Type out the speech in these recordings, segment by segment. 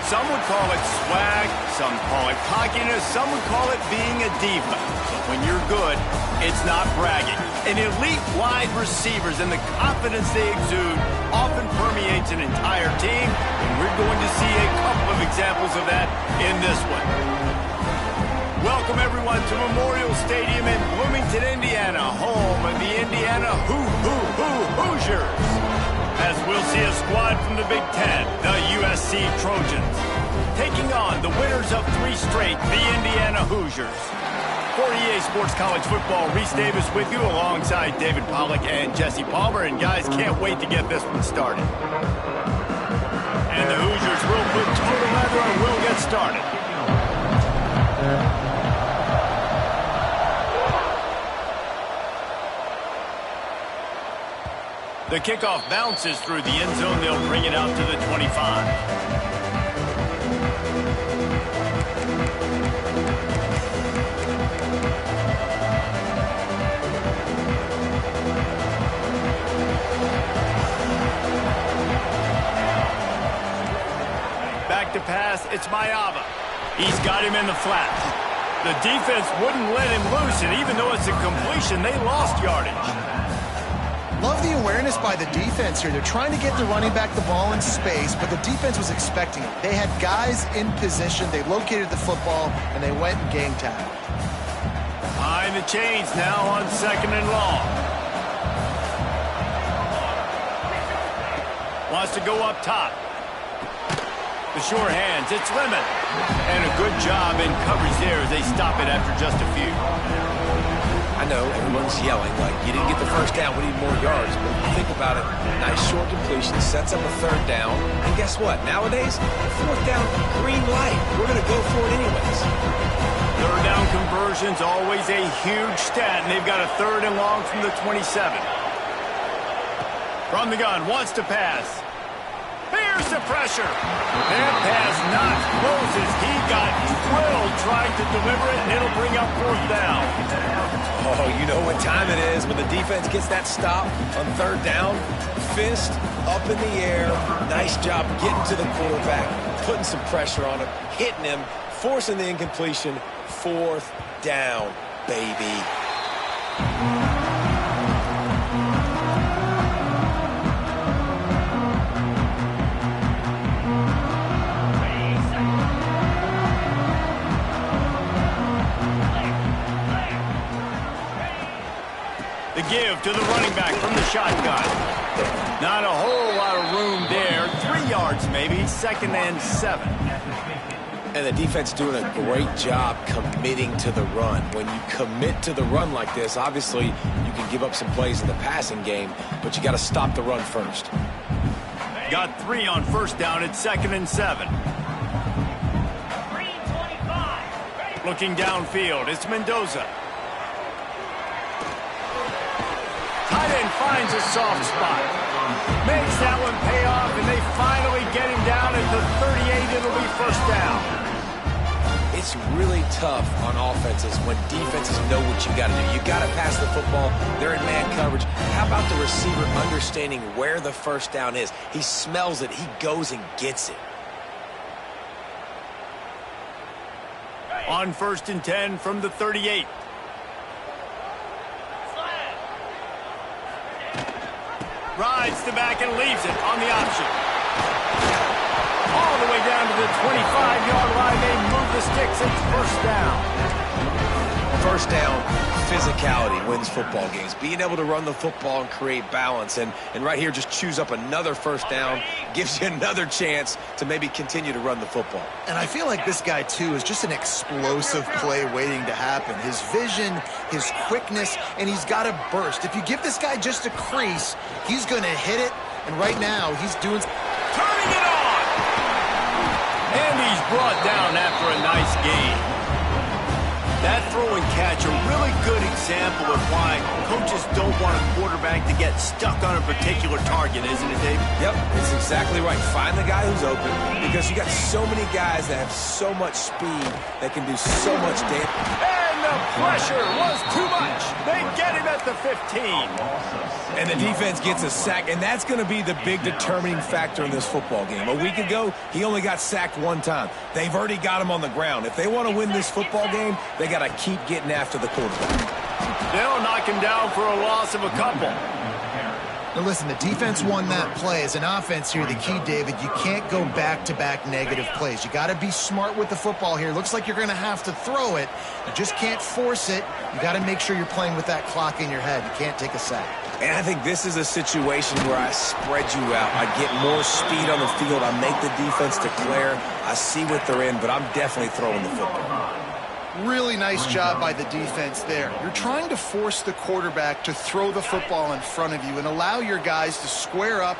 Some would call it swag, some call it cockiness, some would call it being a diva. But when you're good, it's not bragging. An elite wide receivers and the confidence they exude often permeates an entire team, and we're going to see a couple of examples of that in this one. Welcome, everyone, to Memorial Stadium in Bloomington, Indiana, home of the Indiana Hoosiers. As we'll see a squad from the Big Ten, the USC Trojans, taking on the winners of 3 straight, the Indiana Hoosiers. For EA Sports College Football, Reese Davis with you alongside David Pollack and Jesse Palmer. And guys, can't wait to get this one started. And the Hoosiers will put total leather and will get started. The kickoff bounces through the end zone. They'll bring it out to the 25. Back to pass, it's Mayava. He's got him in the flat. The defense wouldn't let him loose, and even though it's a completion, they lost yardage. Love the awareness by the defense here. They're trying to get the running back the ball in space, but the defense was expecting it. They had guys in position. They located the football, and they went and game tackled. Behind the chains now on 2nd and long. Wants to go up top. The sure hands, it's Lemon. And a good job in coverage there as they stop it after just a few. I know everyone's yelling like you didn't get the first down, we need more yards, but think about it. Nice short completion, sets up a 3rd down, and guess what? Nowadays, 4th down, green light. We're going to go for it anyways. 3rd down conversion's always a huge stat, and they've got a 3rd and long from the 27. From the gun, wants to pass. Here's the pressure. That pass not closes. He got drilled trying to deliver it, and it'll bring up 4th down. Oh, you know what time it is when the defense gets that stop on 3rd down. Fist up in the air. Nice job getting to the quarterback, putting some pressure on him, hitting him, forcing the incompletion. 4th down, baby. The give to the running back from the shotgun. Not a whole lot of room there. 3 yards maybe. 2nd and 7. And the defense doing a great job committing to the run. When you commit to the run like this, obviously you can give up some plays in the passing game, but you got to stop the run first. Got 3 on 1st down at 2nd and 7. Looking downfield, it's Mendoza. Tight end finds a soft spot. Makes that one pay off, and they finally get him down at the 38. It'll be 1st down. It's really tough on offenses when defenses know what you got to do. You got to pass the football. They're in man coverage. How about the receiver understanding where the 1st down is? He smells it. He goes and gets it. On 1st and 10 from the 38. Rides the back and leaves it on the option. All the way down to the 25-yard line. They move the sticks. It's 1st down. 1st down, physicality wins football games. Being able to run the football and create balance. And right here, just choose up another 1st down. Gives you another chance to maybe continue to run the football. And I feel like this guy, too, is just an explosive play waiting to happen. His vision, his quickness, and he's got a burst. If you give this guy just a crease, he's going to hit it. And right now, he's doing... Turning it on! And he's brought down after a nice gain. That throw and catch, a really good example of why coaches don't want a quarterback to get stuck on a particular target, isn't it, Dave? Yep, it's exactly right. Find the guy who's open, because you got so many guys that have so much speed that can do so much damage. And the pressure was too much. They get him at the 15. And the defense gets a sack, and that's going to be the big determining factor in this football game. A week ago, he only got sacked one time. They've already got him on the ground. If they want to win this football game, they got to keep getting after the quarterback. They'll knock him down for a loss of a couple. Now listen, the defense won that play. As an offense here, the key, David, you can't go back-to-back negative plays. You got to be smart with the football here. Looks like you're going to have to throw it. You just can't force it. You got to make sure you're playing with that clock in your head. You can't take a sack. And I think this is a situation where I spread you out. I get more speed on the field. I make the defense declare. I see what they're in, but I'm definitely throwing the football. Really nice job by the defense there. You're trying to force the quarterback to throw the football in front of you and allow your guys to square up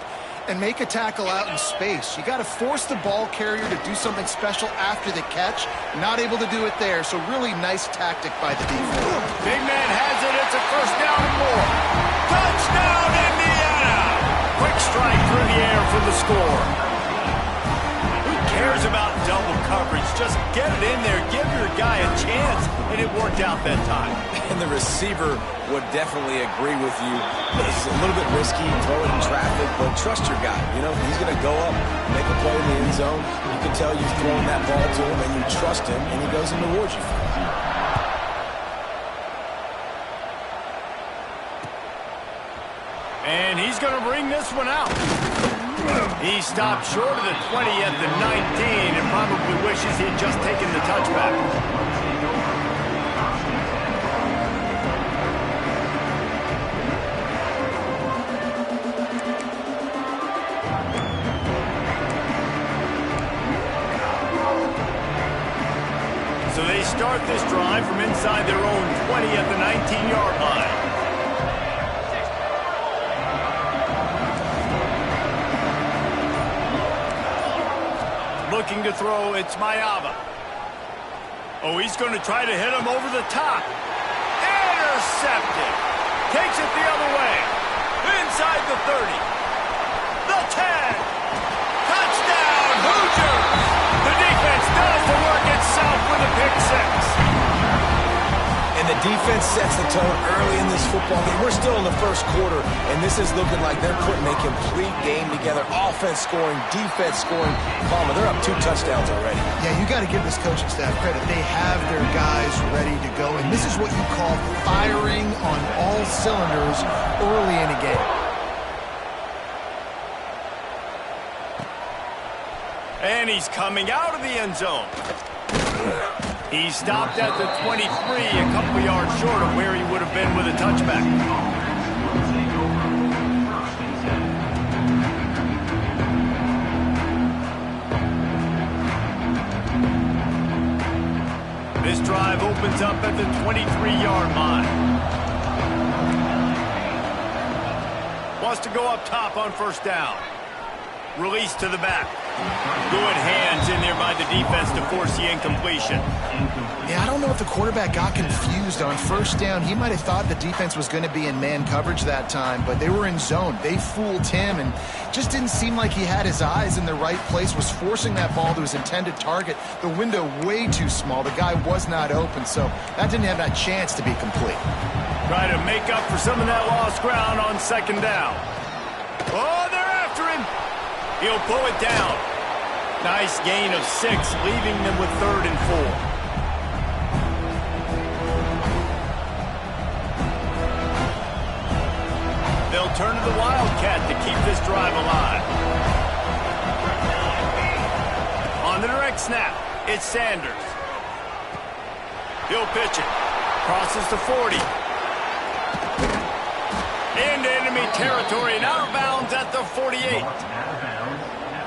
and make a tackle out in space. You got to force the ball carrier to do something special after the catch. Not able to do it there, so really nice tactic by the defense. Big man has it. It's a first down and more. Touchdown, Indiana! Quick strike through the air for the score. Who cares about double coverage? Just get it in there. Give your guy a chance, and it worked out that time. And the receiver would definitely agree with you. It's a little bit risky, throw it in traffic, but trust your guy. You know, he's going to go up, make a play in the end zone. You can tell you've thrown that ball to him, and you trust him, and he goes and rewards you for it. And he's going to bring this one out. He stopped short of the 20 at the 19 and probably wishes he had just taken the touchback. So they start this drive from inside their own 20 at the 19-yard line. Looking to throw, it's Mayava. Oh, he's going to try to hit him over the top. Intercepted. Takes it the other way. Inside the 30. The 10. Touchdown, Hoosiers. The defense does the work itself with a pick six. And the defense sets the tone early in this football game. We're still in the first quarter, and this is looking like they're putting a complete game together. Offense scoring, defense scoring. Palmer, they're up 2 touchdowns already. Yeah, you got to give this coaching staff credit. They have their guys ready to go, and this is what you call firing on all cylinders early in a game. And he's coming out of the end zone. He stopped at the 23, a couple yards short of where he would have been with a touchback. This drive opens up at the 23-yard line. Wants to go up top on first down. Release to the back. Good hands in there by the defense to force the incompletion. Yeah, I don't know if the quarterback got confused on first down. He might have thought the defense was going to be in man coverage that time, but they were in zone. They fooled him and just didn't seem like he had his eyes in the right place, was forcing that ball to his intended target. The window way too small. The guy was not open, so that didn't have that chance to be complete. Try to make up for some of that lost ground on second down. Oh, they're after him. He'll pull it down. Nice gain of 6, leaving them with 3rd and 4. They'll turn to the Wildcat to keep this drive alive. On the direct snap, it's Sanders. He'll pitch it. Crosses the 40. Into enemy territory and out of bounds at the 48.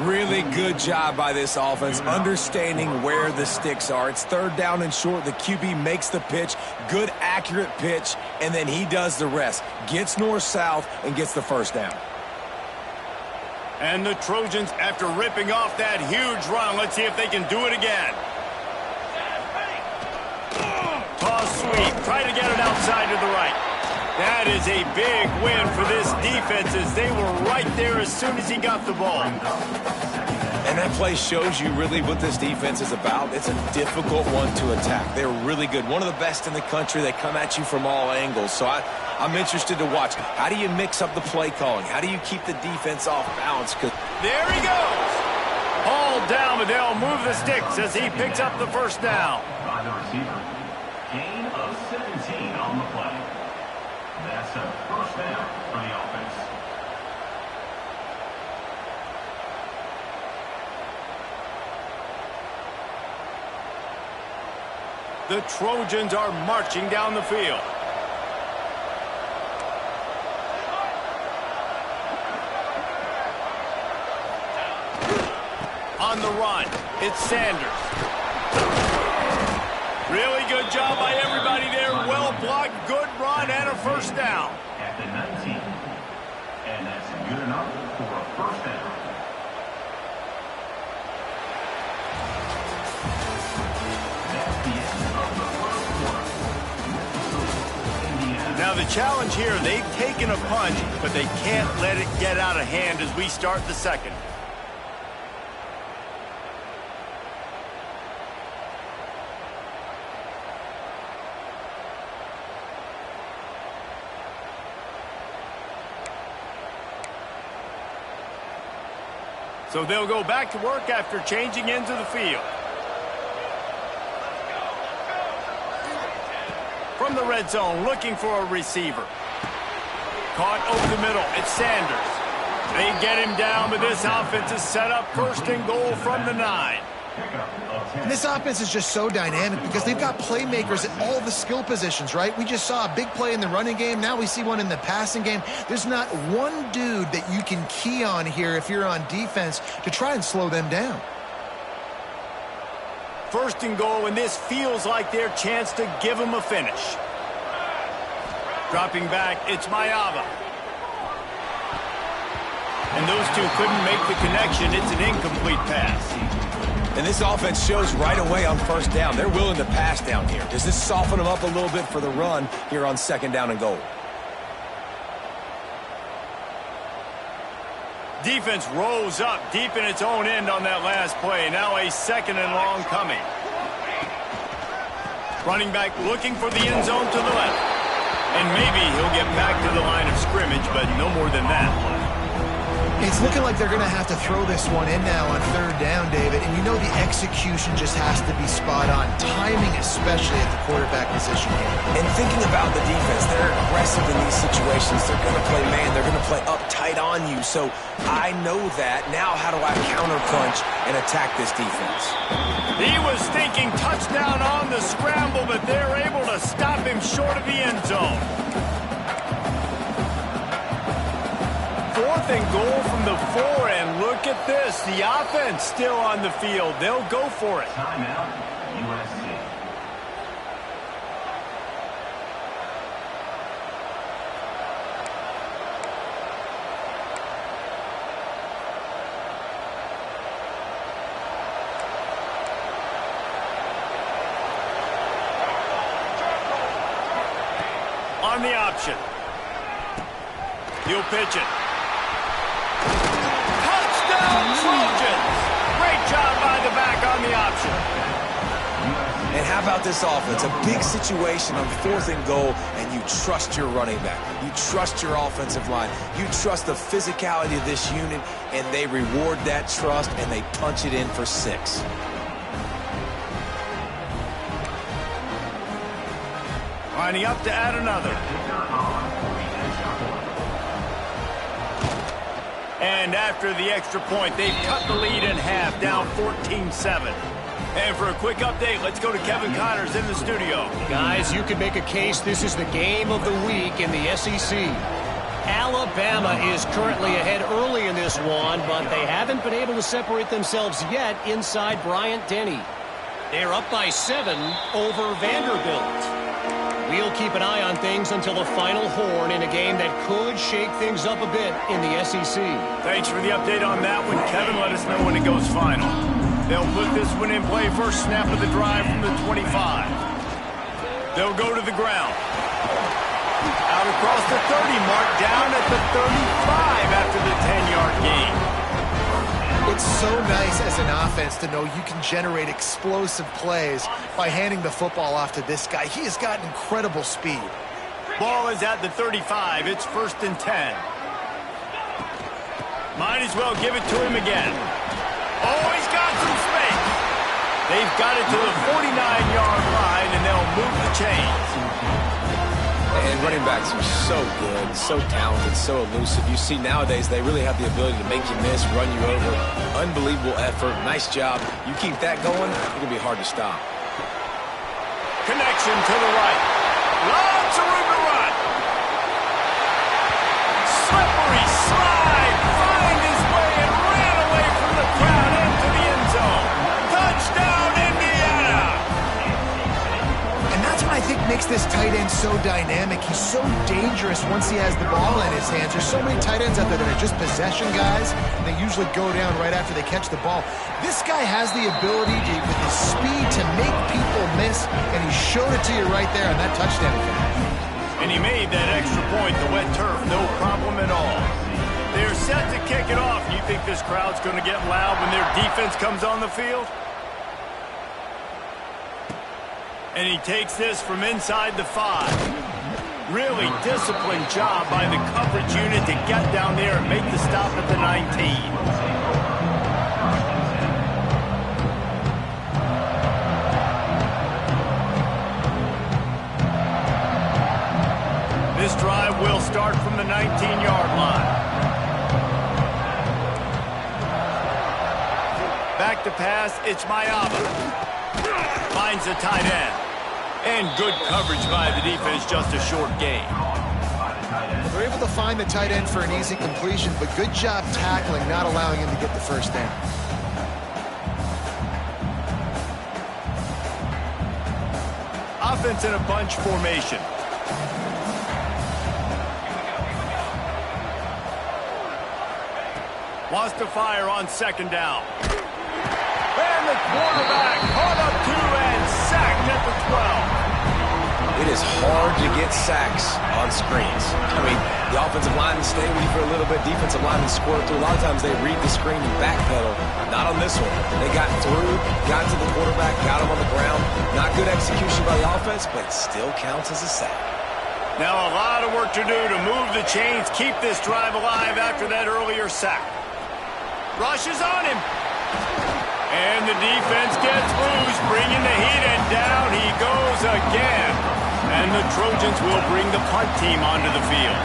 Really good job by this offense, understanding where the sticks are. It's 3rd down and short. The QB makes the pitch, good, accurate pitch, and then he does the rest. Gets north-south and gets the first down. And the Trojans, after ripping off that huge run, let's see if they can do it again. Toss sweep, try to get it outside to the right. That is a big win for this defense as they were right there as soon as he got the ball. And that play shows you really what this defense is about. It's a difficult one to attack. They're really good. One of the best in the country. They come at you from all angles. So I'm interested to watch. How do you mix up the play calling? How do you keep the defense off balance? There he goes. Hauled down, but they'll move the sticks as he picks up the first down. By the receiver. Gain of 17 on the play. That's a first down for the offense. The Trojans are marching down the field. On the run, it's Sanders. Really good job by everybody there. Well blocked, good run, and a first down. At the 19. And that's good enough for a first down. That's the end of the first quarter. Indiana. Now the challenge here, they've taken a punch, but they can't let it get out of hand as we start the second. So they'll go back to work after changing into the field. From the red zone, looking for a receiver. Caught over the middle. It's Sanders. They get him down, but this offense is set up first and goal from the 9. And this offense is just so dynamic because they've got playmakers at all the skill positions, right? We just saw a big play in the running game. Now we see one in the passing game. There's not one dude that you can key on here if you're on defense to try and slow them down. First and goal, and this feels like their chance to give them a finish. Dropping back, it's Mayava. And those two couldn't make the connection. It's an incomplete pass. And this offense shows right away on first down. They're willing to pass down here. Does this soften them up a little bit for the run here on second down and goal? Defense rose up deep in its own end on that last play. Now a second and long coming. Running back looking for the end zone to the left. And maybe he'll get back to the line of scrimmage, but no more than that. It's looking like they're going to have to throw this one in now on third down, David. And you know the execution just has to be spot on. Timing especially at the quarterback position here. And thinking about the defense, they're aggressive in these situations. They're going to play man. They're going to play up tight on you. So I know that. Now how do I counterpunch and attack this defense? He was thinking touchdown on the scramble, but they're able to stop him short of the end zone. Fourth and goal from the 4, and look at this. The offense still on the field. They'll go for it. Timeout, USC. On the option. He'll pitch it. Trojans! Great job by the back on the option. And how about this offense? A big situation on fourth and goal, and you trust your running back. You trust your offensive line. You trust the physicality of this unit, and they reward that trust, and they punch it in for 6. Lining up to add another. And after the extra point, they've cut the lead in half, down 14-7. And for a quick update, let's go to Kevin Connors in the studio. Guys, you could make a case this is the game of the week in the SEC. Alabama is currently ahead early in this one, but they haven't been able to separate themselves yet inside Bryant-Denny. They're up by 7 over Vanderbilt. We'll keep an eye on things until the final horn in a game that could shake things up a bit in the SEC. Thanks for the update on that one, Kevin. Let us know when it goes final. They'll put this one in play. First snap of the drive from the 25. They'll go to the ground. Out across the 30 mark, down at the 35 after the 10-yard gain. It's so nice as an offense to know you can generate explosive plays by handing the football off to this guy. He has got incredible speed. Ball is at the 35. It's 1st and 10. Might as well give it to him again. Oh, he's got some space. They've got it to the 49-yard line, and they'll move the chains. And running backs are so good, so talented, so elusive. You see nowadays they really have the ability to make you miss, run you over. Unbelievable effort. Nice job. You keep that going, it's going to be hard to stop. Connection to the right. Lots of room to run. Slippery slide. Find his way and ran away from the crowd into the end zone. Touchdown, Indiana. And that's what I think makes this tight end so dynamic. He's so dangerous once he has the ball in his hands. There's so many tight ends out there that are just possession guys, and they usually go down right after they catch the ball. This guy has the ability to, with his speed, to make people miss, and he showed it to you right there on that touchdown catch. And he made that extra point, the wet turf, no problem at all. They're set to kick it off. You think this crowd's going to get loud when their defense comes on the field? And he takes this from inside the 5. Really disciplined job by the coverage unit to get down there and make the stop at the 19. This drive will start from the 19-yard line. Back to pass, it's Mayaba. Finds the tight end. And good coverage by the defense, just a short gain. They're able to find the tight end for an easy completion, but good job tackling, not allowing him to get the first down. Offense in a bunch formation. Wants to fire on 2nd down. And the quarterback caught up 2 and sacked at the 12. It is hard to get sacks on screens. I mean, the offensive linemen stay with you for a little bit. Defensive linemen squirt through. A lot of times they read the screen and backpedal. Not on this one. They got through, got to the quarterback, got him on the ground. Not good execution by the offense, but it still counts as a sack. Now a lot of work to do to move the chains, keep this drive alive after that earlier sack. Rushes on him. And the defense gets loose, bringing the heat, and down he goes again. And the Trojans will bring the punt team onto the field.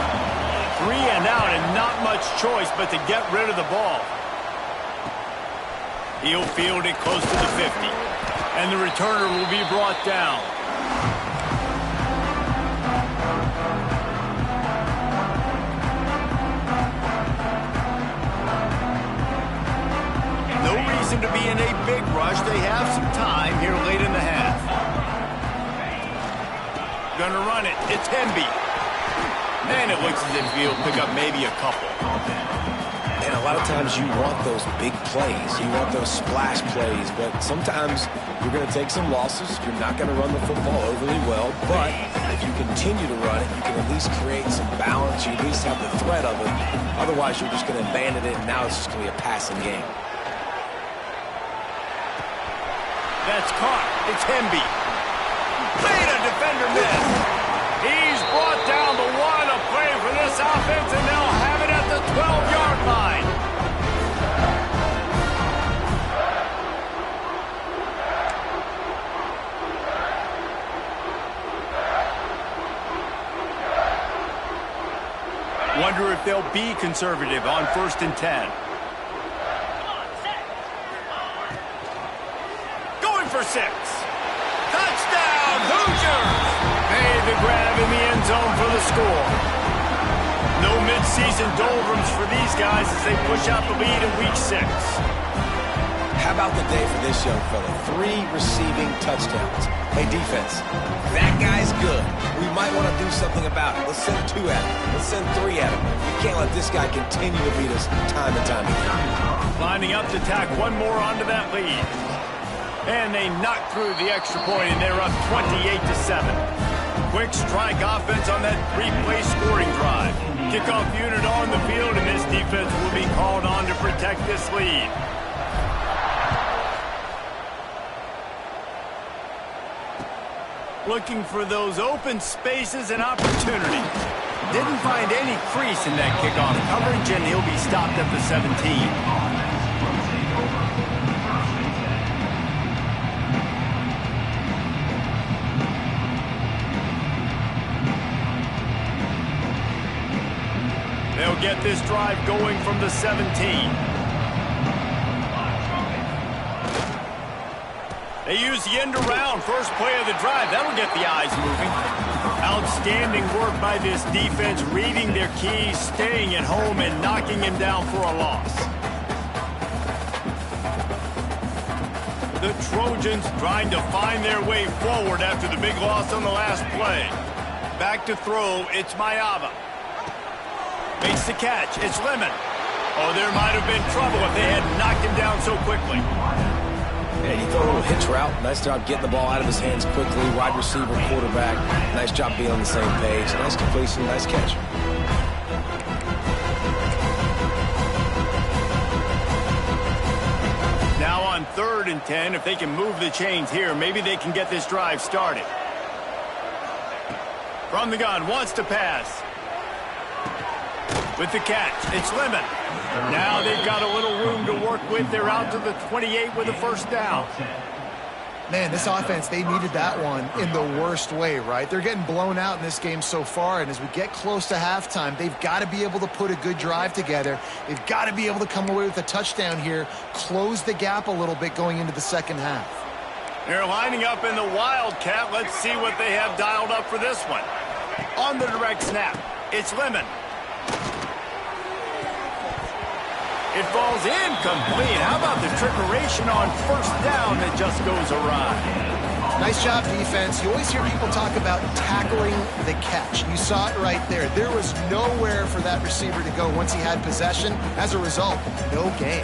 3 and out, and not much choice but to get rid of the ball. He'll field it close to the 50. And the returner will be brought down. No reason to be in a big rush. They have some time here late in the half. Gonna run it. It's Hemby. And it looks as if he'll pick up maybe a couple. And a lot of times you want those big plays. You want those splash plays. But sometimes you're going to take some losses. You're not going to run the football overly well. But if you continue to run it, you can at least create some balance. You at least have the threat of it. Otherwise, you're just going to abandon it, and now it's just going to be a passing game. That's caught. It's Hemby. Made a defender miss. He's brought down the 1, a play for this offense, and they'll have it at the 12-yard line. Wonder if they'll be conservative on 1st and 10. Going for 6. Touchdown, Hoosiers! Made the grab in the end zone for the score. No midseason doldrums for these guys as they push out the lead in week 6. How about the day for this young fella? 3 receiving touchdowns. Hey, defense, that guy's good. We might want to do something about it. Let's send 2 at him. Let's send 3 at him. We can't let this guy continue to beat us time and time again. Lining up to tack one more onto that lead. And they knock through the extra point, and they're up 28-7. Quick strike offense on that 3-play scoring drive. Kickoff unit on the field, and this defense will be called on to protect this lead. looking for those open spaces and opportunities. Didn't find any crease in that kickoff coverage, and he'll be stopped at the 17. They'll get this drive going from the 17. They use the end around first play of the drive. That'll get the eyes moving. Outstanding work by this defense, reading their keys, staying at home, and knocking him down for a loss. The Trojans trying to find their way forward after the big loss on the last play. Back to throw, it's Mayava. Makes the catch. It's Lemon. Oh, there might have been trouble if they hadn't knocked him down so quickly. Yeah, he threw a little hitch route. Nice job getting the ball out of his hands quickly. Wide receiver, quarterback. Nice job being on the same page. Nice completion, nice catch. Now on 3rd and 10, if they can move the chains here, maybe they can get this drive started. From the gun, wants to pass. With the catch, it's Lemon. Now they've got a little room to work with. They're out to the 28 with a first down. Man, this offense, they needed that one in the worst way, right? They're getting blown out in this game so far, and as we get close to halftime, they've got to be able to put a good drive together. They've got to be able to come away with a touchdown here, close the gap a little bit going into the second half. They're lining up in the Wildcat. Let's see what they have dialed up for this one. On the direct snap, it's Lemon. It falls incomplete. How about the trickeration on first down that just goes awry? Nice job, defense. You always hear people talk about tackling the catch. You saw it right there. There was nowhere for that receiver to go once he had possession. As a result, no gain.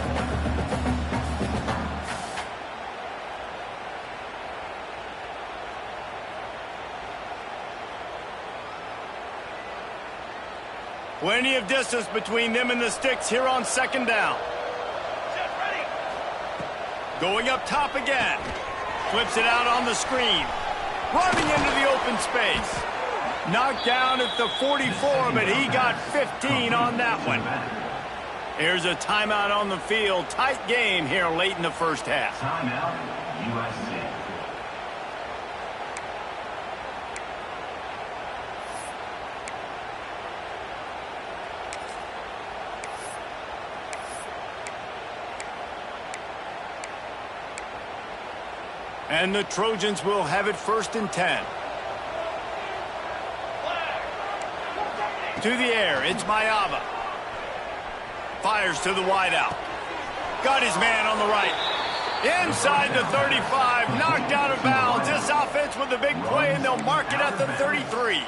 Plenty of distance between them and the sticks here on second down. Going up top again. Flips it out on the screen. Running into the open space. Knocked down at the 44, but he got 15 on that one. Here's a timeout on the field. Tight game here late in the first half. Timeout, USC. And the Trojans will have it 1st and 10. To the air, it's Mayava. Fires to the wideout. Got his man on the right. Inside the 35, knocked out of bounds. This offense with a big play, and they'll mark it at the 33.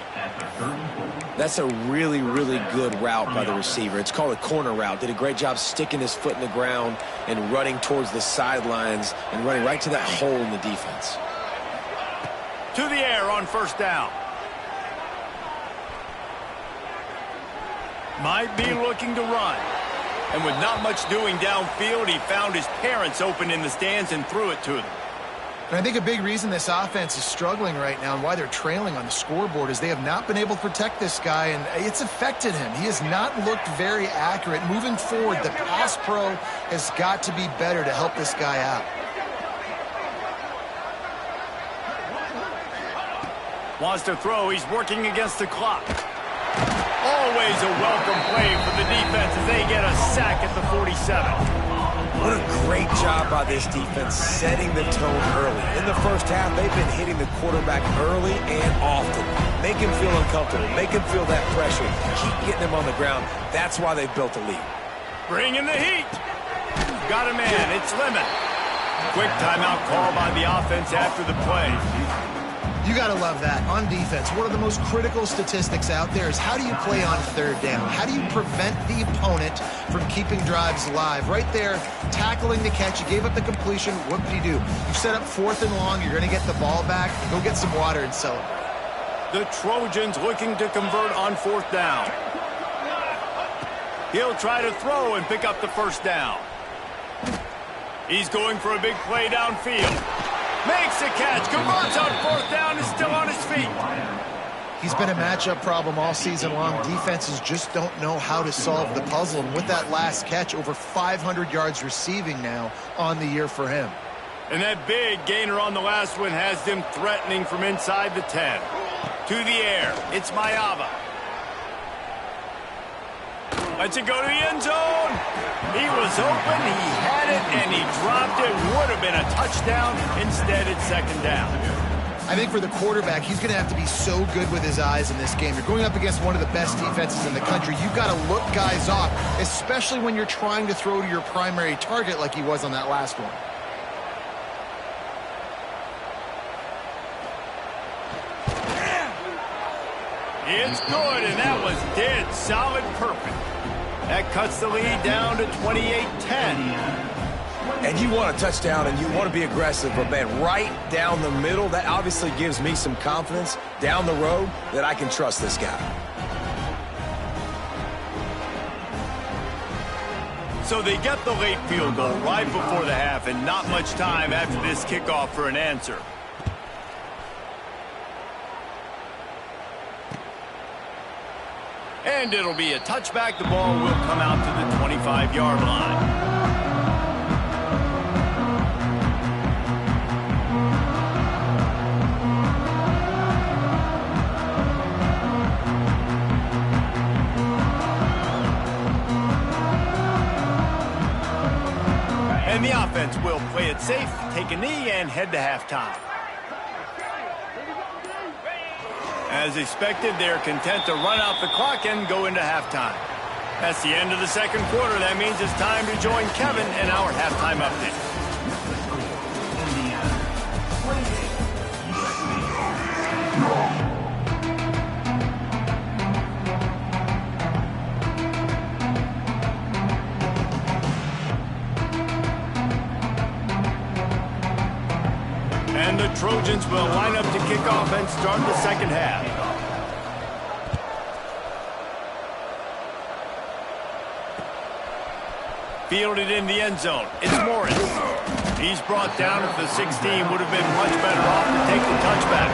That's a really, really good route by the receiver. It's called a corner route. Did a great job sticking his foot in the ground and running towards the sidelines and running right to that hole in the defense. To the air on first down. Might be looking to run. And with not much doing downfield, he found his parents open in the stands and threw it to them. And I think a big reason this offense is struggling right now and why they're trailing on the scoreboard is they have not been able to protect this guy, and it's affected him. He has not looked very accurate. Moving forward, the pass pro has got to be better to help this guy out. Wants to throw. He's working against the clock. Always a welcome play for the defense as they get a sack at the 47. What a great job by this defense setting the tone early. In the first half, they've been hitting the quarterback early and often. Make him feel uncomfortable. Make him feel that pressure. Keep getting him on the ground. That's why they've built a lead. Bring in the heat. Got a man. It's Lemon. Quick timeout call by the offense after the play. You got to love that. On defense, one of the most critical statistics out there is how do you play on third down? How do you prevent the opponent from keeping drives alive? Right there, tackling the catch. You gave up the completion. What did you do? You set up 4th and long. You're going to get the ball back. Go get some water and celebrate. The Trojans looking to convert on 4th down. He'll try to throw and pick up the first down. He's going for a big play downfield. Makes Makes the catch, converts on fourth down, is still on his feet. He's been a matchup problem all season long. Defenses just don't know how to solve the puzzle. And with that last catch, over 500 yards receiving now on the year for him. And that big gainer on the last one has them threatening from inside the 10. To the air, it's Mayava. Lets it go to the end zone. He was open, he had it, and he dropped it. Would have been a touchdown. Instead, it's second down. I think for the quarterback, he's going to have to be so good with his eyes in this game. You're going up against one of the best defenses in the country. You've got to look guys off, especially when you're trying to throw to your primary target like he was on that last one. It's good, and that was dead solid perfect. That cuts the lead down to 28-10. And you want a touchdown and you want to be aggressive, but man, right down the middle, that obviously gives me some confidence down the road that I can trust this guy. So they get the late field goal right before the half, and not much time after this kickoff for an answer. And it'll be a touchback. The ball will come out to the 25-yard line. And the offense will play it safe, take a knee, and head to halftime. As expected, they're content to run out the clock and go into halftime. That's the end of the second quarter. That means it's time to join Kevin in our halftime update. And the Trojans will line up to kick off and start the second half. Fielded in the end zone. It's Morris. He's brought down at the 16. Would have been much better off to take the touchback.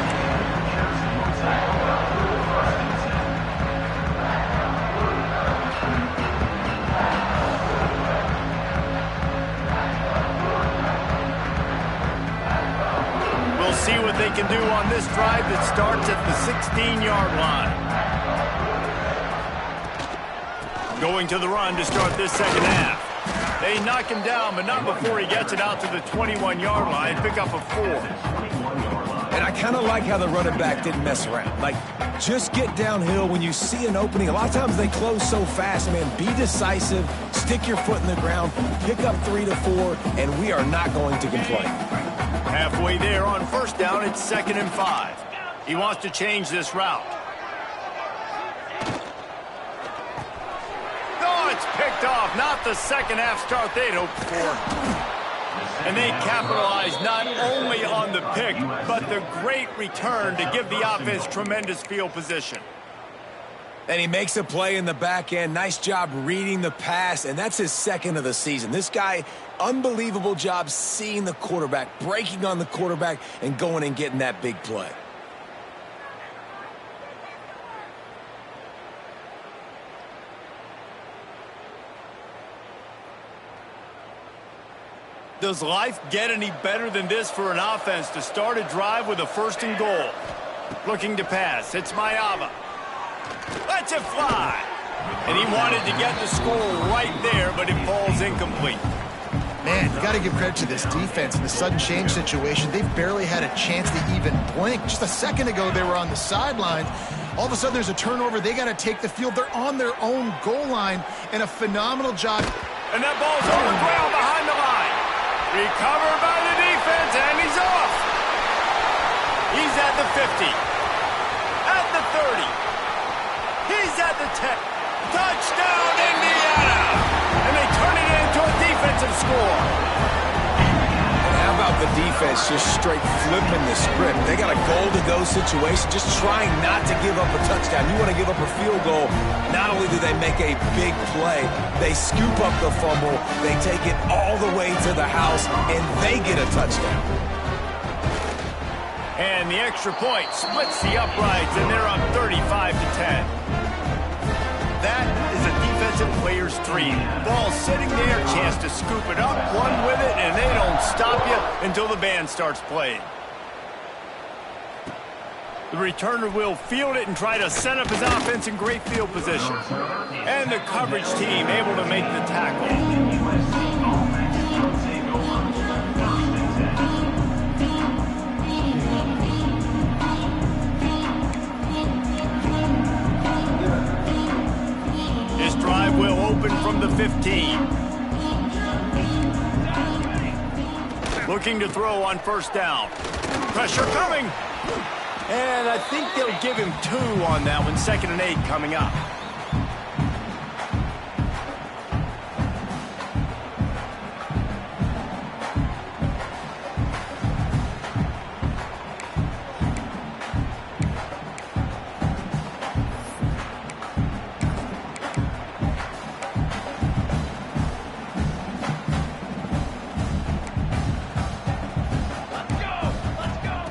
See what they can do on this drive that starts at the 16-yard line. Going to the run to start this second half. They knock him down, but not before he gets it out to the 21-yard line. Pick up a 4. And I kind of like how the running back didn't mess around. Like, just get downhill when you see an opening. A lot of times they close so fast, man. Be decisive, stick your foot in the ground, pick up 3 to 4, and we are not going to complain. Halfway there on first down, it's 2nd and 5. He wants to change this route. Oh, it's picked off. Not the second half start they'd hoped for. And they capitalize not only on the pick, but the great return to give the offense tremendous field position. And he makes a play in the back end. Nice job reading the pass, and that's his 2nd of the season. This guy, unbelievable job seeing the quarterback, breaking on the quarterback, and going and getting that big play. Does life get any better than this for an offense to start a drive with a 1st and goal? Looking to pass, it's Mayava. Lets it fly. And he wanted to get the score right there, but it falls incomplete. Man, you got to give credit to this defense in the sudden change situation. They've barely had a chance to even blink. Just a second ago, they were on the sidelines. All of a sudden, there's a turnover. They got to take the field. They're on their own goal line, and a phenomenal job. And that ball's on the ground behind the line. Recovered by the defense, and he's off. He's at the 50. At the 30. He's at the 10. Touchdown, Indiana! And they turn it into a defensive score. And how about the defense just straight flipping the script? They got a goal-to-go situation, just trying not to give up a touchdown. You want to give up a field goal, not only do they make a big play, they scoop up the fumble, they take it all the way to the house, and they get a touchdown. And the extra point splits the uprights, and they're up 35-10. That is a defensive player's dream. Ball sitting there, chance to scoop it up, run with it, and they don't stop you until the band starts playing. The returner will field it and try to set up his offense in great field position. And the coverage team able to make the tackle. This drive will open from the 15. Looking to throw on first down. Pressure coming. And I think they'll give him 2 on that one. 2nd and 8 coming up.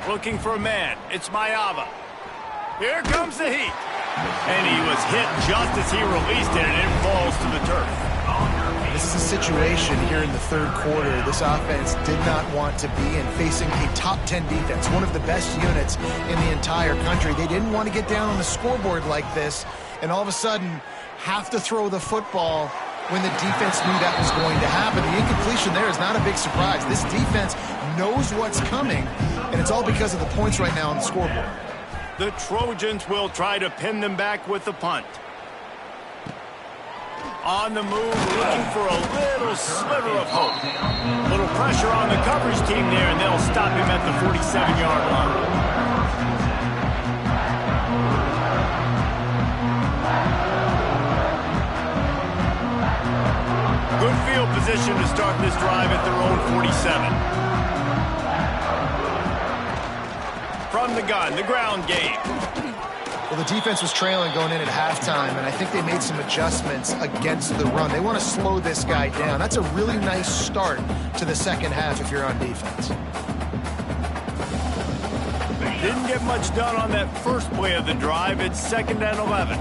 Looking for a man. It's Mayava. Here comes the heat. And he was hit just as he released it, and it falls to the turf. This is a situation here in the third quarter this offense did not want to be in, facing a top 10 defense, one of the best units in the entire country. They didn't want to get down on the scoreboard like this, and all of a sudden have to throw the football when the defense knew that was going to happen. The incompletion there is not a big surprise. This defense knows what's coming, and it's all because of the points right now on the scoreboard. The Trojans will try to pin them back with the punt. On the move, looking for a little sliver of hope. Little pressure on the coverage team there, and they'll stop him at the 47-yard line. Good field position to start this drive at their own 47. From the gun, the ground game. Well, the defense was trailing going in at halftime, and I think they made some adjustments against the run. They want to slow this guy down. That's a really nice start to the second half if you're on defense. Didn't get much done on that first play of the drive. It's 2nd and 11.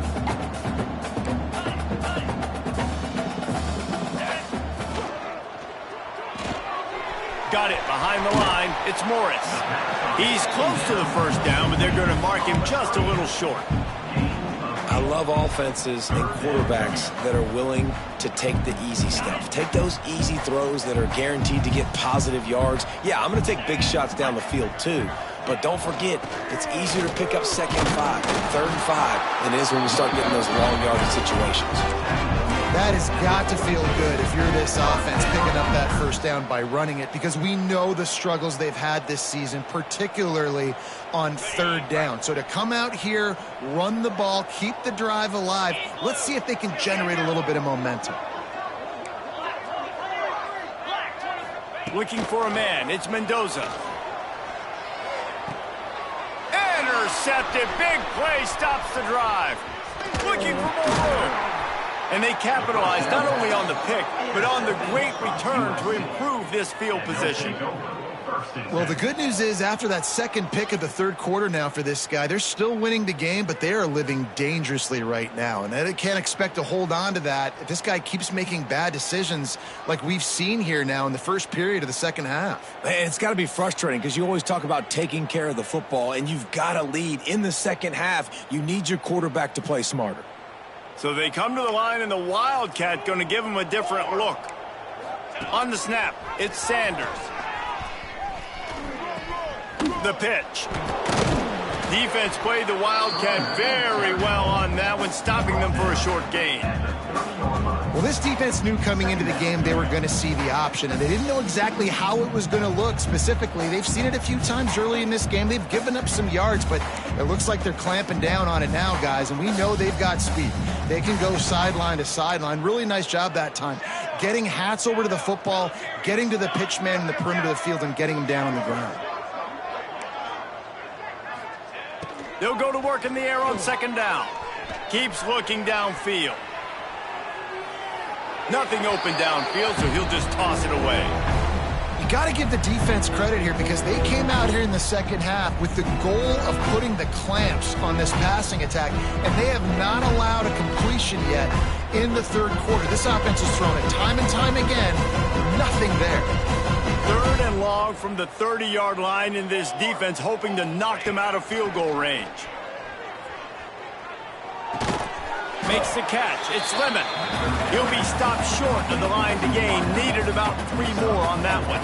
Got it behind the line. It's Morris. He's close to the first down, but they're going to mark him just a little short. I love offenses and quarterbacks that are willing to take the easy stuff. Take those easy throws that are guaranteed to get positive yards. Yeah, I'm going to take big shots down the field too. But don't forget, it's easier to pick up 2nd and 5, 3rd and 5 than it is when we start getting those long yardage situations. That has got to feel good if you're this offense picking up that first down by running it, because we know the struggles they've had this season, particularly on 3rd down. So to come out here, run the ball, keep the drive alive, let's see if they can generate a little bit of momentum. Looking for a man. It's Mendoza. Intercepted. Big play stops the drive. Looking for more room. And they capitalized not only on the pick, but on the great return to improve this field position. Well, the good news is after that second pick of the third quarter now for this guy, they're still winning the game, but they are living dangerously right now. And they can't expect to hold on to that if this guy keeps making bad decisions like we've seen here now in the first period of the second half. It's got to be frustrating because you always talk about taking care of the football, and you've got to lead in the second half. You need your quarterback to play smarter. So they come to the line, and the Wildcat going to give them a different look. On the snap, it's Sanders. The pitch. Defense played the Wildcat very well on that one, stopping them for a short gain. Well, this defense knew coming into the game they were going to see the option, and they didn't know exactly how it was going to look specifically. They've seen it a few times early in this game. They've given up some yards, but it looks like they're clamping down on it now, guys, and we know they've got speed. They can go sideline to sideline. Really nice job that time. Getting Hats over to the football, getting to the pitch man in the perimeter of the field, and getting him down on the ground. They'll go to work in the air on second down. Keeps looking downfield. Nothing open downfield, so he'll just toss it away. you got to give the defense credit here because they came out here in the second half with the goal of putting the clamps on this passing attack, and they have not allowed a completion yet in the third quarter. This offense has thrown it time and time again. Nothing there. 3rd and long from the 30-yard line, in this defense hoping to knock them out of field goal range. Makes the catch. It's Lemon. He'll be stopped short of the line to gain. Needed about 3 more on that one.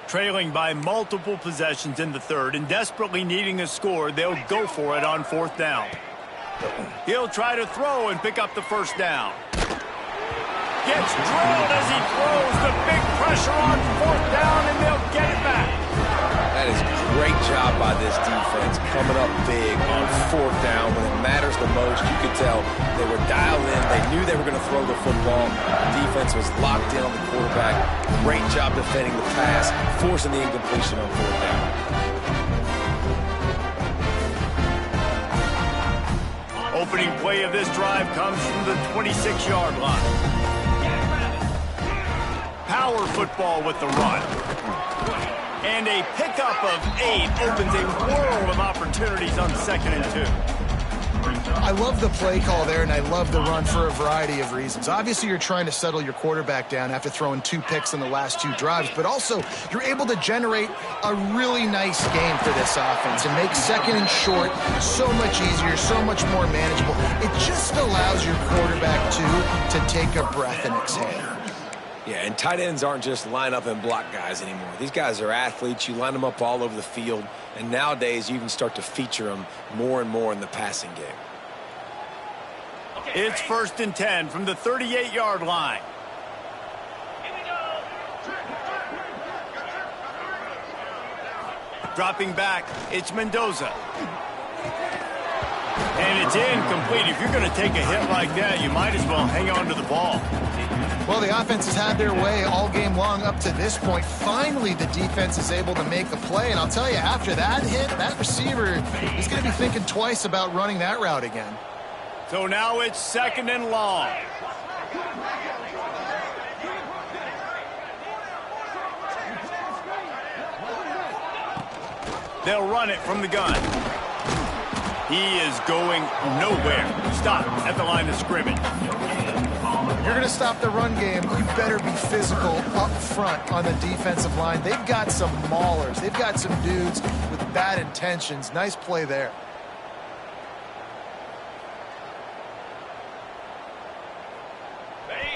Trailing by multiple possessions in the 3rd and desperately needing a score, they'll go for it on 4th down. He'll try to throw and pick up the first down. Gets drilled as he throws. The big pressure on 4th down, and they'll get it back. That is a great job by this defense, coming up big on 4th down when it matters the most. You could tell they were dialed in. They knew they were going to throw the football. The defense was locked in on the quarterback. Great job defending the pass, forcing the incompletion on 4th down. Opening play of this drive comes from the 26-yard line. Power football with the run. And a pickup of 8 opens a world of opportunities on 2nd and 2. I love the play call there, and I love the run for a variety of reasons. Obviously, you're trying to settle your quarterback down after throwing 2 picks in the last 2 drives, but also you're able to generate a really nice game for this offense and make 2nd and short so much easier, so much more manageable. It just allows your quarterback to take a breath and exhale. Yeah, and tight ends aren't just line up and block guys anymore. These guys are athletes. You line them up all over the field, and nowadays you can start to feature them more and more in the passing game. It's 1st and 10 from the 38-yard line. Dropping back, it's Mendoza. And it's incomplete. If you're going to take a hit like that, you might as well hang on to the ball. Well, the offense has had their way all game long up to this point. Finally, the defense is able to make a play. And I'll tell you, after that hit, that receiver is going to be thinking twice about running that route again. So now it's 2nd and long. They'll run it from the gun. He is going nowhere. Stop at the line of scrimmage. You're going to stop the run game, you better be physical up front on the defensive line. They've got some maulers. They've got some dudes with bad intentions. Nice play there.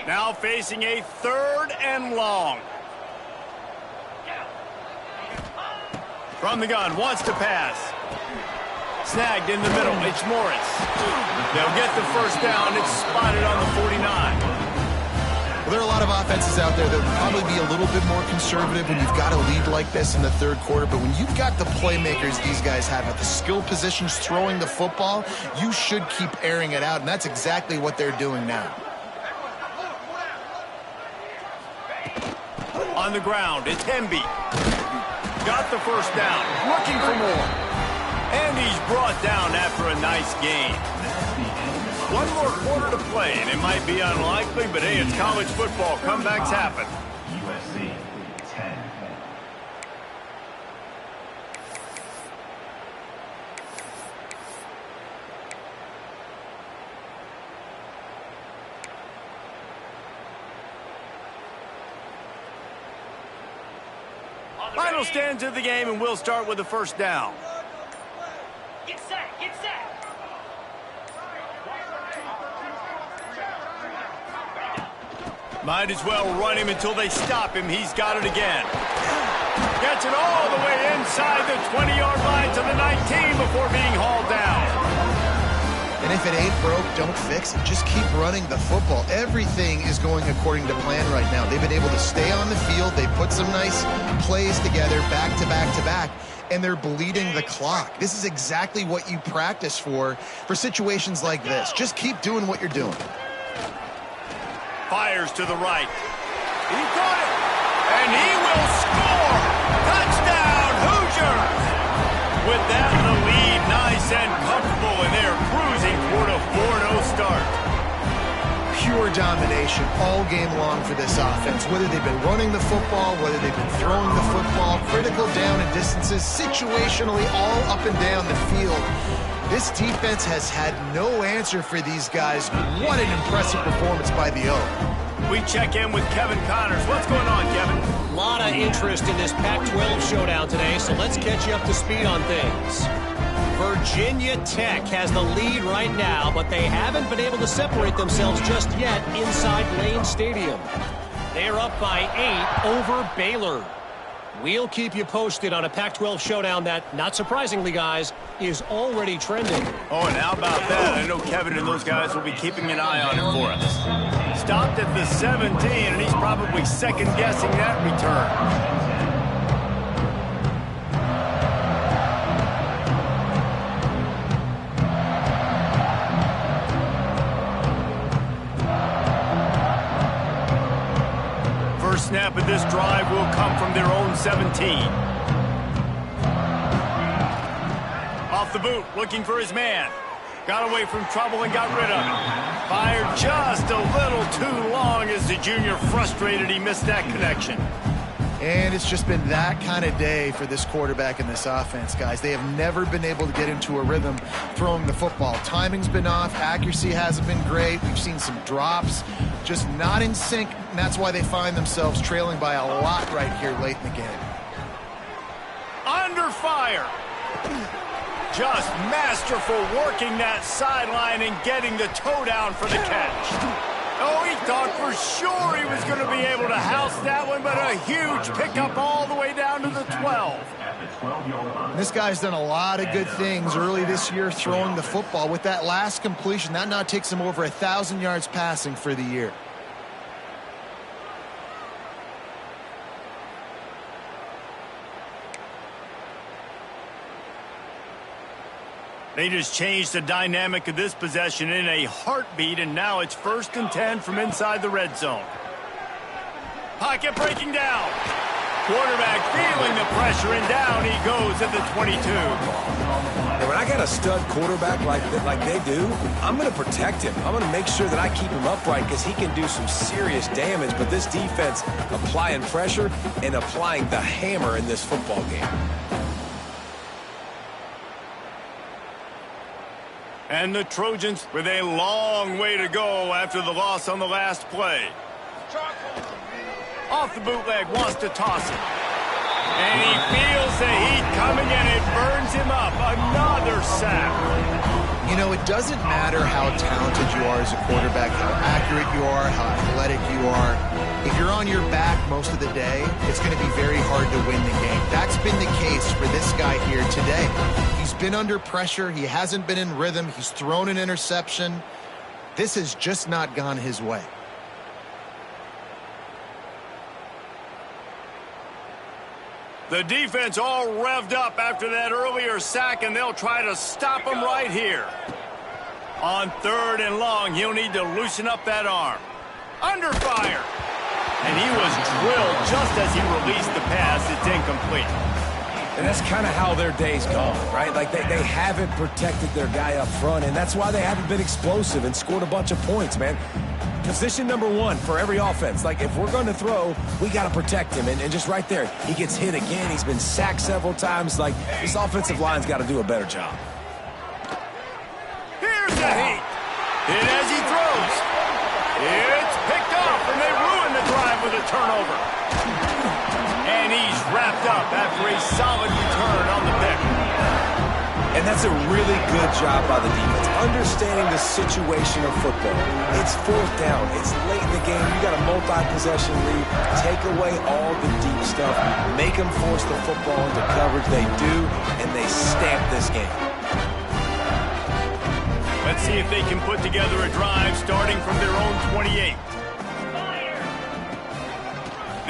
Now facing a 3rd and long. From the gun, wants to pass. Snagged in the middle, it's Morris. They'll get the first down. It's spotted on the 49. Well, there are a lot of offenses out there that would probably be a little bit more conservative when you've got a lead like this in the 3rd quarter. But when you've got the playmakers these guys have at the skill positions throwing the football, you should keep airing it out. And that's exactly what they're doing now. On the ground, it's Hemby. Got the first down, looking for more. And he's brought down after a nice gain. 1 more quarter to play, and it might be unlikely, but hey, it's college football. Comebacks happen. USC 10. Final stanza of the game, and we'll start with the first down. Get set, get set. Might as well run him until they stop him. He's got it again. Gets it all the way inside the 20-yard line to the 19 before being hauled down. And if it ain't broke, don't fix it. Just keep running the football. Everything is going according to plan right now. They've been able to stay on the field. They put some nice plays together back to back to back, and they're bleeding the clock. This is exactly what you practice for situations like this. Just keep doing what you're doing. Fires to the right. He got it. And he will score. Touchdown, with that in the lead, nice and comfortable, and they're cruising toward a 4-0 start. Pure domination all game long for this offense. Whether they've been running the football, whether they've been throwing the football, critical down and distances, situationally all up and down the field. This defense has had no answer for these guys. What an impressive performance by the O. We check in with Kevin Connors. What's going on, Kevin? A lot of interest in this Pac-12 showdown today, so let's catch you up to speed on things. Virginia Tech has the lead right now, but they haven't been able to separate themselves just yet inside Lane Stadium. They're up by 8 over Baylor. We'll keep you posted on a Pac-12 showdown that, not surprisingly, guys, is already trending. Oh, and how about that? I know Kevin and those guys will be keeping an eye on it for us. Stopped at the 17, and he's probably second-guessing that return. First snap of this drive will come from their own 17. Off the boot, looking for his man. Got away from trouble and got rid of it. Fired just a little too long as the junior frustrated he missed that connection. And it's just been that kind of day for this quarterback and this offense, guys. They have never been able to get into a rhythm throwing the football. Timing's been off. Accuracy hasn't been great. We've seen some drops. Just not in sync, and that's why they find themselves trailing by a lot right here late in the game. Under fire. Just masterful working that sideline and getting the toe down for the catch. Oh, he thought for sure he was going to be able to house that one, but a huge pickup all the way down to the 12. This guy's done a lot of good things early this year throwing the football. With that last completion, that now takes him over 1,000 yards passing for the year. They just changed the dynamic of this possession in a heartbeat, and now it's 1st and 10 from inside the red zone. Pocket breaking down. Quarterback feeling the pressure, and down he goes at the 22. And when I got a stud quarterback like they do, I'm going to protect him. I'm going to make sure that I keep him upright because he can do some serious damage. But this defense applying pressure and applying the hammer in this football game. And the Trojans with a long way to go after the loss on the last play. Off the bootleg, wants to toss it. And he feels the heat coming, and it burns him up. Another sack. You know, it doesn't matter how talented you are as a quarterback, how accurate you are, how athletic you are. If you're on your back most of the day, it's going to be very hard to win the game. That's been the case for this guy here today. He's been under pressure. He hasn't been in rhythm. He's thrown an interception. This has just not gone his way. The defense all revved up after that earlier sack, and they'll try to stop him right here. On 3rd and long, he'll need to loosen up that arm. Under fire. And he was drilled just as he released the pass. It's incomplete. And that's kind of how their day's gone, right? Like they haven't protected their guy up front, and that's why they haven't been explosive and scored a bunch of points, man. Position number 1 for every offense. Like, if we're going to throw, we got to protect him. And just right there, he gets hit again. He's been sacked several times. Like, this offensive line's got to do a better job. Here's the heat. Hit as he throws. It's picked off, and they ruin the drive with a turnover. And he's wrapped up after a solid return on the pick. And that's a really good job by the defense, understanding the situation of football. It's 4th down. It's late in the game. You got a multi-possession lead. Take away all the deep stuff. Make them force the football into coverage. They do, and they stamp this game. Let's see if they can put together a drive starting from their own 28.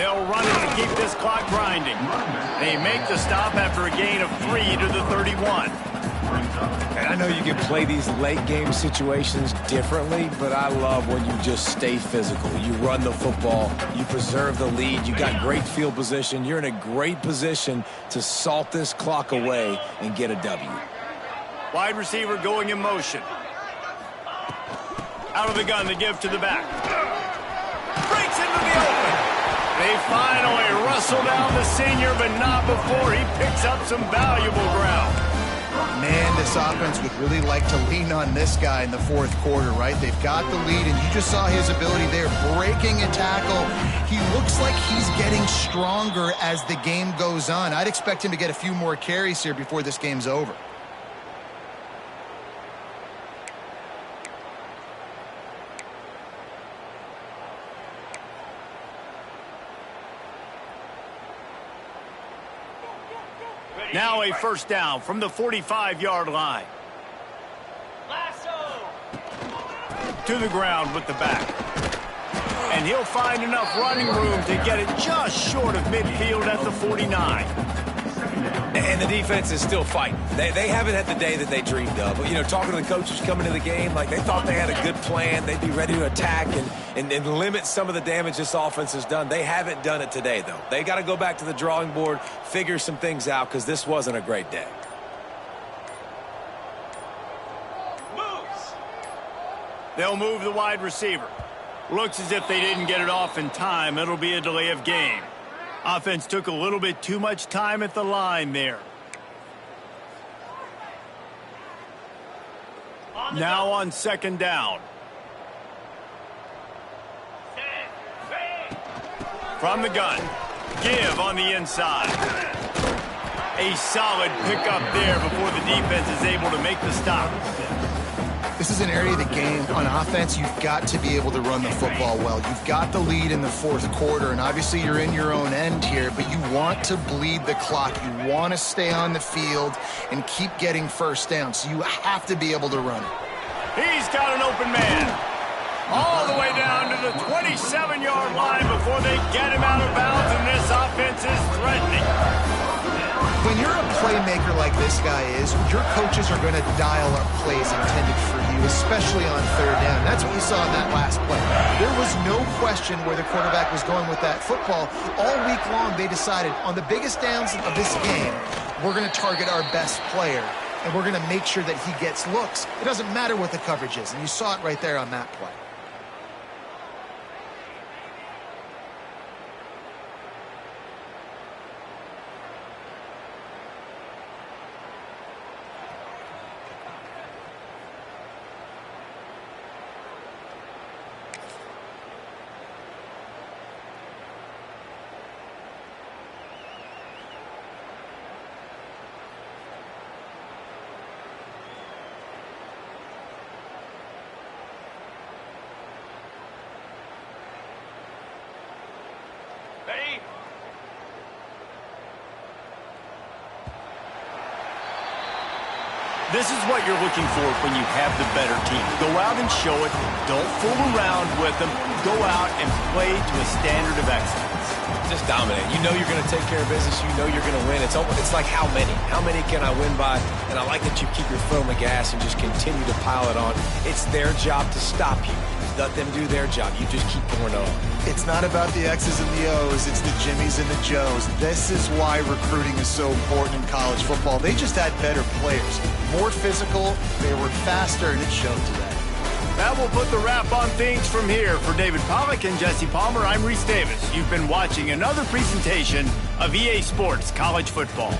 They'll run it to keep this clock grinding. They make the stop after a gain of 3 to the 31. And I know you can play these late game situations differently, but I love when you just stay physical. You run the football, you preserve the lead, you got great field position. You're in a great position to salt this clock away and get a W. Wide receiver going in motion. Out of the gun to give to the back. Breaks into the open. They finally rustle down the senior, but not before he picks up some valuable ground. Man, this offense would really like to lean on this guy in the fourth quarter, right? They've got the lead, and you just saw his ability there, breaking a tackle. He looks like he's getting stronger as the game goes on. I'd expect him to get a few more carries here before this game's over. Now a first down from the 45-yard line. Lasso. To the ground with the back. And he'll find enough running room to get it just short of midfield at the 49. And the defense is still fighting. They haven't had the day that they dreamed of. But, you know, talking to the coaches coming to the game, like they thought they had a good plan. They'd be ready to attack and limit some of the damage this offense has done. They haven't done it today, though. They got to go back to the drawing board, figure some things out, because this wasn't a great day. Moves. They'll move the wide receiver. Looks as if they didn't get it off in time. It'll be a delay of game. Offense took a little bit too much time at the line there. Now on second down. From the gun. Give on the inside. A solid pickup there before the defense is able to make the stop. This is an area of the game on offense you've got to be able to run the football well. You've got the lead in the fourth quarter, and obviously you're in your own end here, but you want to bleed the clock. You want to stay on the field and keep getting first down, so you have to be able to run it. He's got an open man. All the way down to the 27-yard line before they get him out of bounds, and this offense is threatening. When you're a playmaker like this guy is, your coaches are going to dial up plays intended for you, especially on third down. That's what you saw in that last play. There was no question where the quarterback was going with that football. All week long, they decided on the biggest downs of this game, we're going to target our best player, and we're going to make sure that he gets looks. It doesn't matter what the coverage is, and you saw it right there on that play. Ready? This is what you're looking for when you have the better team. Go out and show it. Don't fool around with them. Go out and play to a standard of excellence. Just dominate. You know you're going to take care of business. You know you're going to win. It's like how many? How many can I win by? And I like that you keep your foot on the gas and just continue to pile it on. It's their job to stop you. Let them do their job. You just keep going on. It's not about the X's and the O's. It's the Jimmies and the Joes. This is why recruiting is so important in college football. They just had better players. More physical, they were faster, and it showed today. That will put the wrap on things from here. For David Pollack and Jesse Palmer, I'm Reese Davis. You've been watching another presentation of EA Sports College Football.